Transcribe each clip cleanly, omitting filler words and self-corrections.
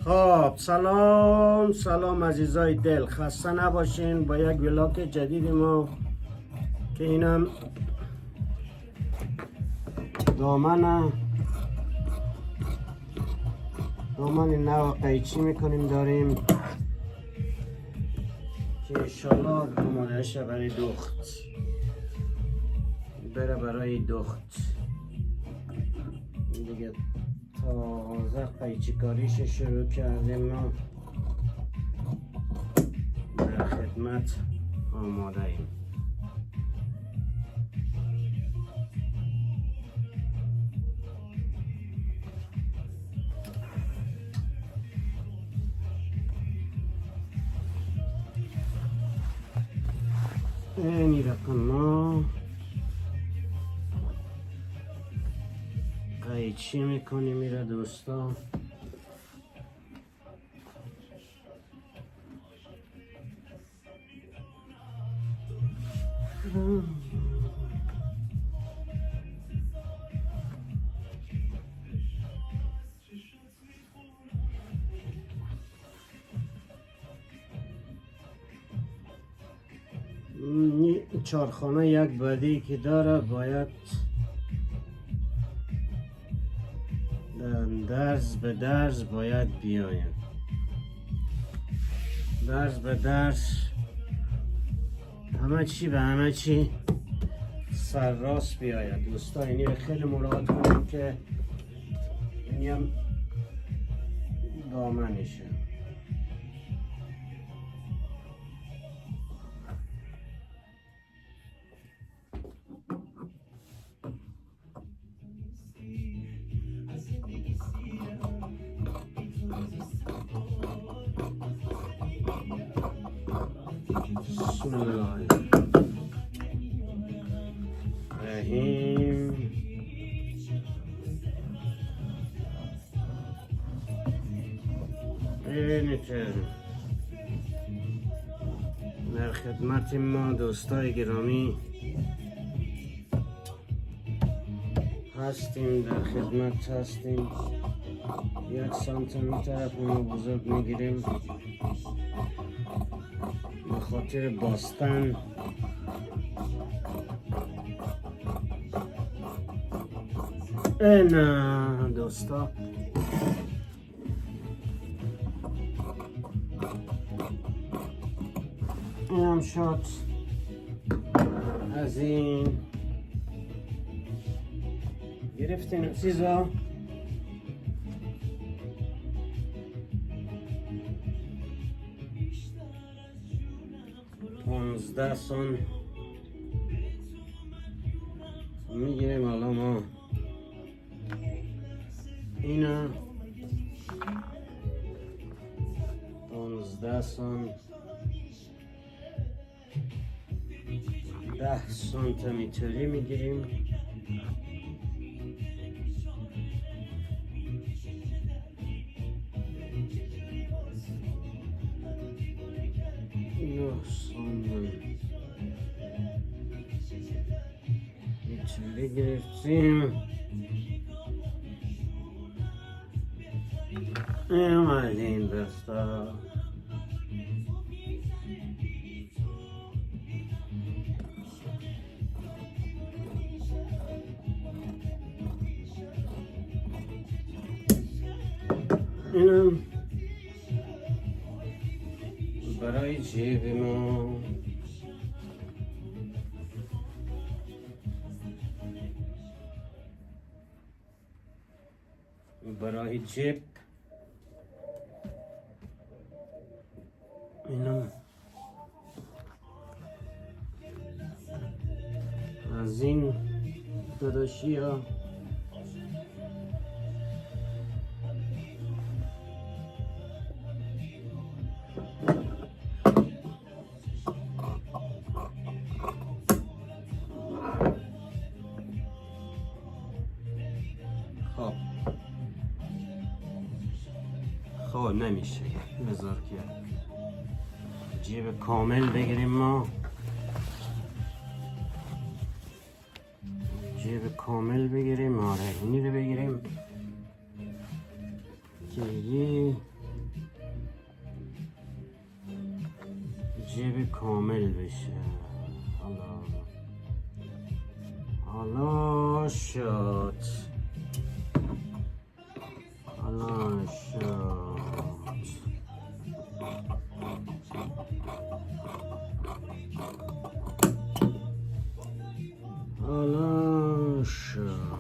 خب سلام عزیزای دل، خسته نباشین با یک ولاگ جدید ما که اینم دامن نو قیچی میکنیم داریم که انشالله آماده شه برای دخت، بره برای دخت. دیگه تازه قیچی کاریش شروع کردیم، ما در خدمت آماده ایم. اینی رقم ما قیچی میکنیم میره دوستا. چارخانه یک بدی که داره باید درز به درز باید بیایم، درز به درز، همه چی به همه چی سر راست بیاید دوستا. اینی خیلی مراعات کنیم که اینی هم دامنشه. بسم الله الرحیم. اینطور در خدمت ما دوستای گرامی هستیم، در خدمت هستیم. 1 سانتیمتر ما بزرگ میگیریم به خاطر باستن. نه دوستا، این هم شد از این. گرفتین چیزا 15 سان میگیریم. حالا ما اینا 15 سان 10 سانتیمتری میگیریم. میتونی گرفتیم. اومدیم دوستا. اینم برای جیب ما. برای جیب اینم از این داداشی ها خب نمیشه بذار که جیب کامل بگیریم. ما جیب کامل بگیریم. آره اینی رو بگیریم که جیب کامل بشه. حالا شد. حالا شد. حالا شد.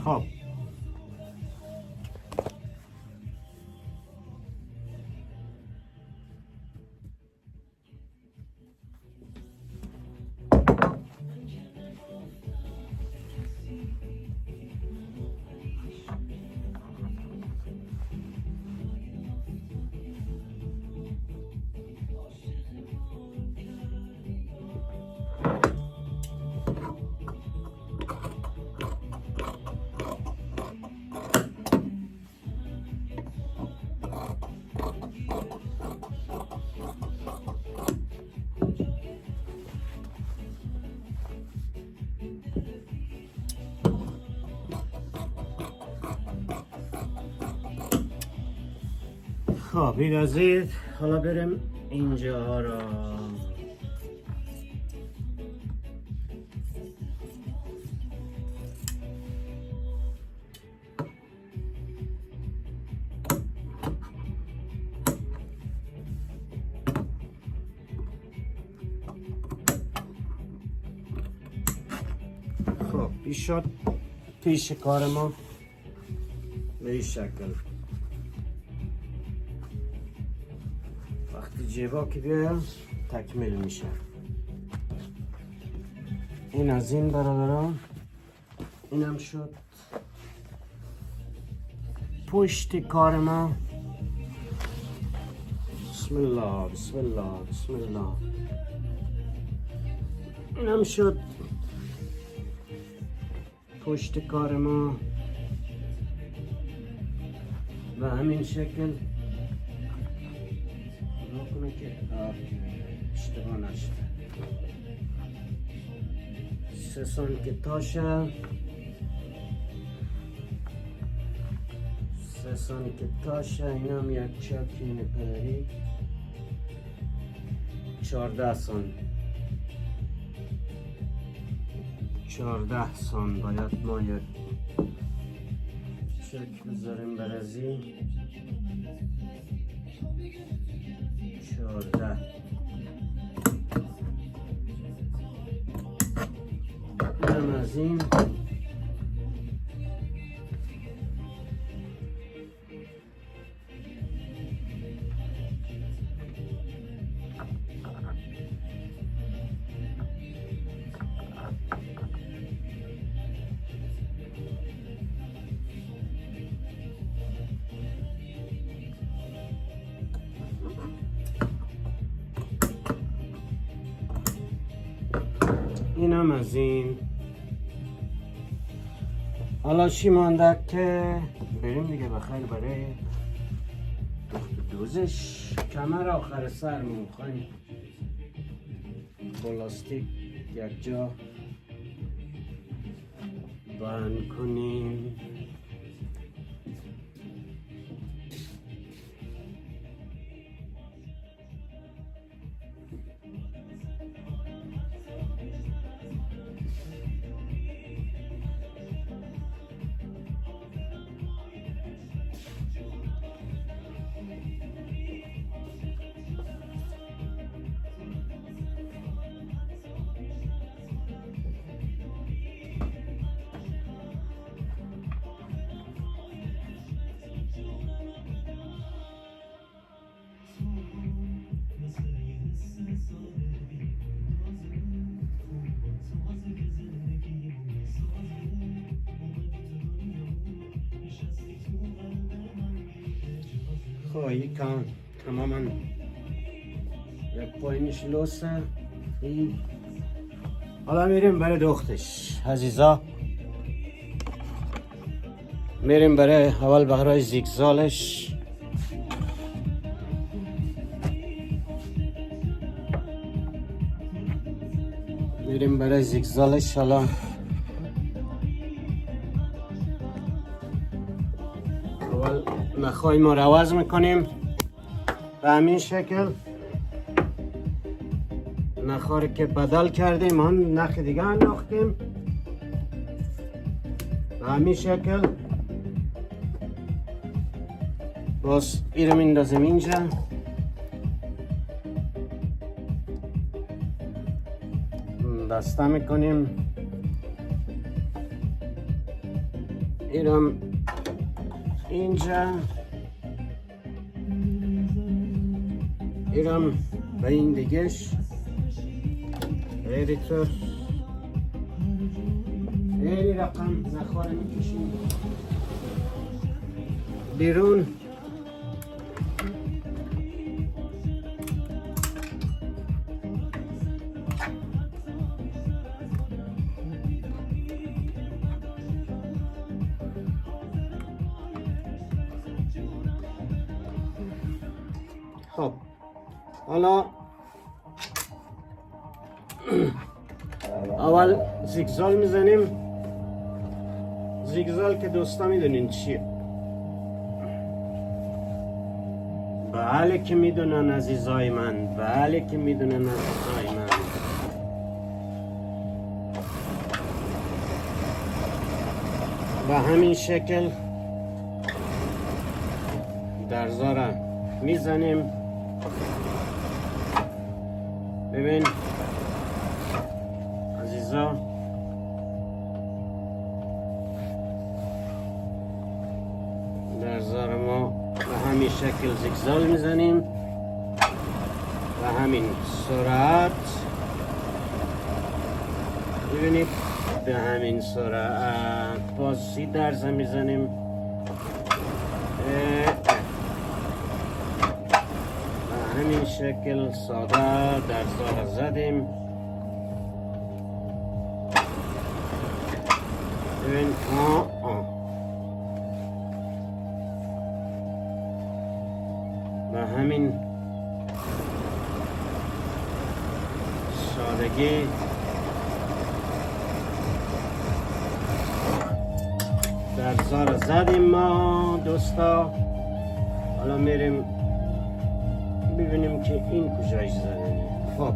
خب خب بگذید. حالا بریم اینجا را. خب بیشتر پیش کار ما به این شکل. وقتی جیبا که بیایم تکمیل میشه. این از این برادران. اینم شد پشت کار ما. بسم الله بسم الله بسم الله. اینم شد پشت کار ما و همین شکل نکنه که اشتباه نشده. 3 سانتیتاشه 3 سانتیتاشه. این هم یک چاکی نپدری 14 سان باید ما یک چک بذاریم برازی. 14 اینم از این. اینم از این. حالا چی مانده که بریم دیگه بخیر برای دوزش. کمر آخر سر میخوایم پلاستیک یک جا بند کنیم. خب این کان تماما یک پایینش لوسه این حالا میریم برای دختش عزیزا. میریم برای اول بغرای زیگزالش. میریم برای زیگزالش. حالا اول نخای ما رو عوض میکنیم به همین شکل. نخاری که بدل کردیم آن نخ دیگه انداختیم به همین شکل. باز ایرم میندازیم اینجا. دسته میکنیم ایرم اینجا. ایرم به این دیگهش خیلی طور خیلی رقم نخواره میکشیم بیرون. خب حالا اول زیگزال میزنیم. زیگزال که دوستا میدونین چیه؟ بله که میدونن عزیزای من، بله که میدونن عزیزای من. به همین شکل درزا را میزنیم. ببین عزیزا درزا را ما به همین شکل زیگزال میزنیم به همین سرعت. ببینید به همین سرعت باز 30 درزا میزنیم. به همین شکل ساده درزا را زدیم. ببین به همین سادگی درزا را زدیم ما دوستا. حالا میریم ببینیم که این کجای زدنی. خب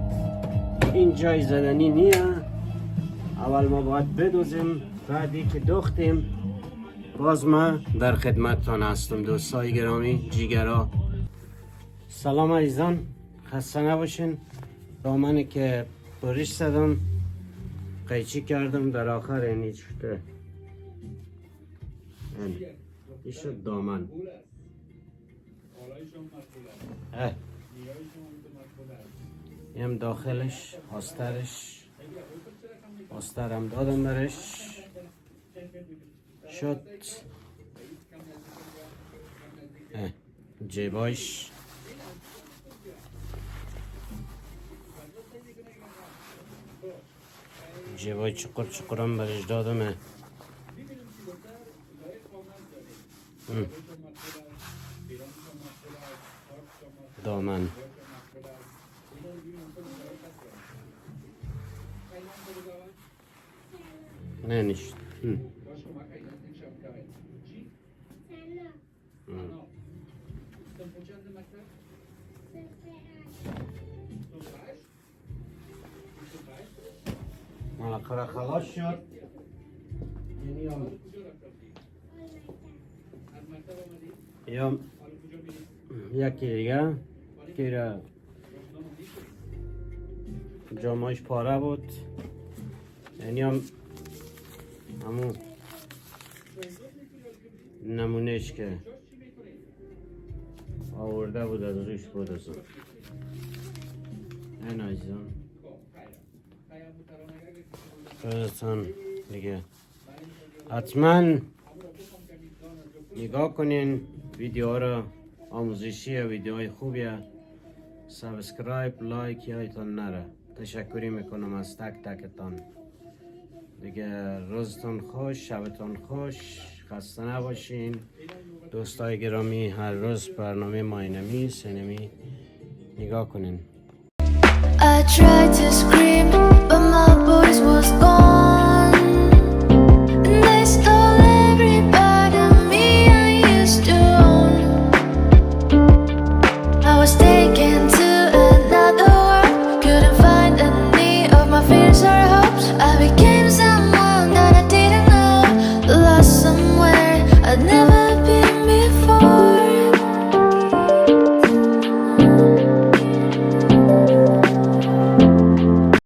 این جای زدنی نیه. اول ما باید بدوزیم. بعدی که دوختیم باز ما در خدمتتان هستم دوستای گرامی جیگرا. سلام عزیزان، خسته نباشین. دامنی که بریش زدم قیچی کردم در آخر اینی شده. این شد دامن. این داخلش آسترم دادم برش شد. جیبایش جیبای چقرم برش دادم. دامن نه نیست. مالا خلاص شد. یا یکی دیگه که جامعش پاره بود، یعنی همون نمونهش که آورده بود از روش بود از این عزیزان خودتان دیگه حتما نگاه کنین ویدیو را آموزشی ویدیوهای خوبیه. سابسکرایب لایک یادتان نره. تشکری میکنم از تک تکتان. دیگه روزتون خوش، شبتون خوش، خسته نباشین. دوستای گرامی، هر روز برنامه ماینمی سینمی نگاه کنین. I tried to scream, but my voice was gone. And they stole every part of me I used to own. I was taken to another world, couldn't find any of my fears or hopes. I became someone that I didn't know, lost somewhere I'd never